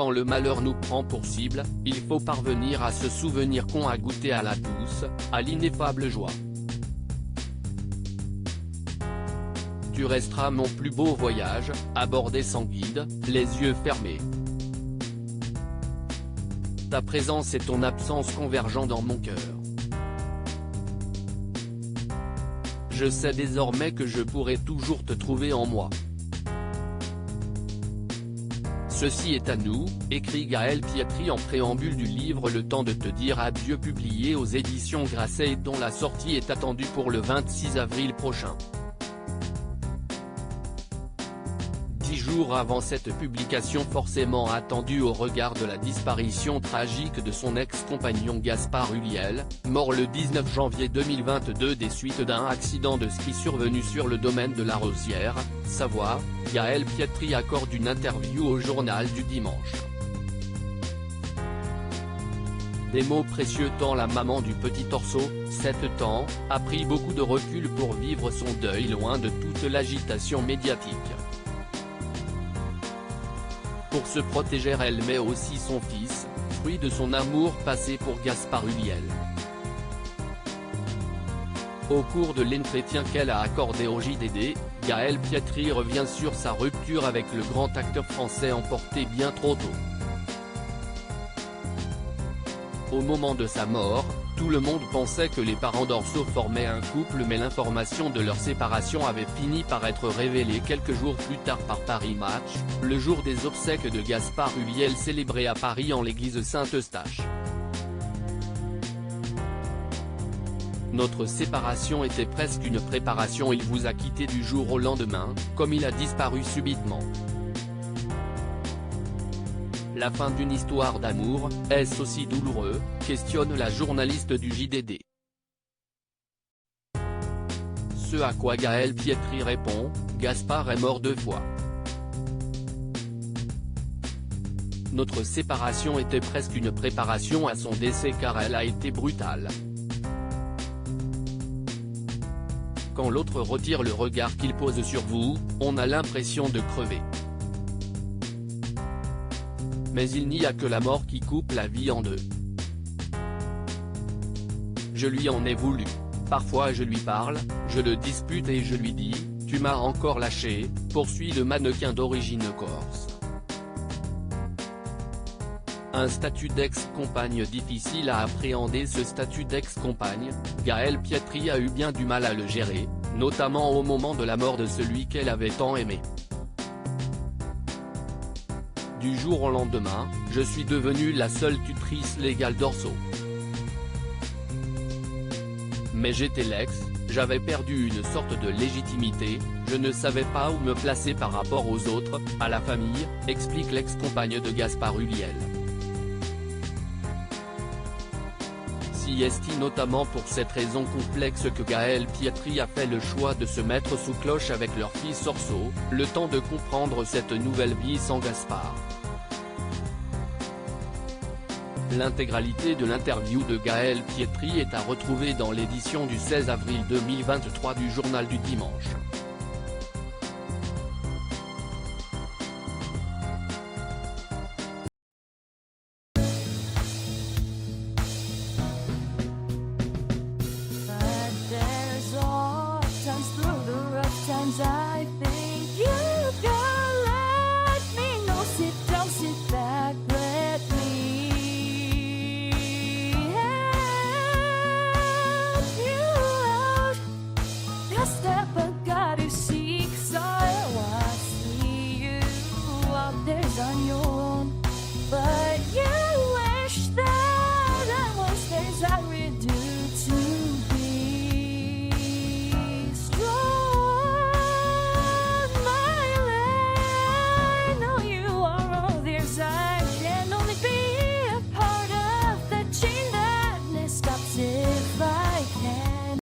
Quand le malheur nous prend pour cible, il faut parvenir à se souvenir qu'on a goûté à la douce, à l'ineffable joie. Tu resteras mon plus beau voyage, abordé sans guide, les yeux fermés. Ta présence et ton absence convergent dans mon cœur. Je sais désormais que je pourrai toujours te trouver en moi. Ceci est à nous, écrit Gaël Pietri en préambule du livre Le temps de te dire adieu publié aux éditions Grasset et dont la sortie est attendue pour le 26 avril prochain. 10 jours avant cette publication forcément attendue au regard de la disparition tragique de son ex-compagnon Gaspard Ulliel, mort le 19 janvier 2022 des suites d'un accident de ski survenu sur le domaine de la Rosière, Savoie, Gaël Pietri accorde une interview au journal du dimanche. Des mots précieux tant la maman du petit Torso, 7 ans, a pris beaucoup de recul pour vivre son deuil loin de toute l'agitation médiatique. Pour se protéger elle met aussi son fils, fruit de son amour passé pour Gaspard Ulliel. Au cours de l'entretien qu'elle a accordé au JDD, Gaël Pietri revient sur sa rupture avec le grand acteur français emporté bien trop tôt. Au moment de sa mort, tout le monde pensait que les parents d'Orso formaient un couple mais l'information de leur séparation avait fini par être révélée quelques jours plus tard par Paris Match, le jour des obsèques de Gaspard Ulliel célébrées à Paris en l'église Saint-Eustache. Notre séparation était presque une préparation, il vous a quitté du jour au lendemain, comme il a disparu subitement. La fin d'une histoire d'amour, est-ce aussi douloureux, questionne la journaliste du JDD. Ce à quoi Gaël Pietri répond, Gaspard est mort 2 fois. Notre séparation était presque une préparation à son décès car elle a été brutale. Quand l'autre retire le regard qu'il pose sur vous, on a l'impression de crever. Mais il n'y a que la mort qui coupe la vie en deux. Je lui en ai voulu. Parfois je lui parle, je le dispute et je lui dis, tu m'as encore lâché, poursuit le mannequin d'origine corse. Un statut d'ex-compagne difficile à appréhender. Ce statut d'ex-compagne, Gaël Pietri a eu bien du mal à le gérer, notamment au moment de la mort de celui qu'elle avait tant aimé. Du jour au lendemain, je suis devenue la seule tutrice légale d'Orso. Mais j'étais l'ex, j'avais perdu une sorte de légitimité, je ne savais pas où me placer par rapport aux autres, à la famille, explique l'ex-compagne de Gaspard Ulliel. Si est notamment pour cette raison complexe que Gaël Pietri a fait le choix de se mettre sous cloche avec leur fils Orso, le temps de comprendre cette nouvelle vie sans Gaspard. L'intégralité de l'interview de Gaël Pietri est à retrouver dans l'édition du 16 avril 2023 du Journal du Dimanche. I think you can let me know. Sit down, sit back, let me help you out. A step I gotta seek, so I see you out there on your own, but you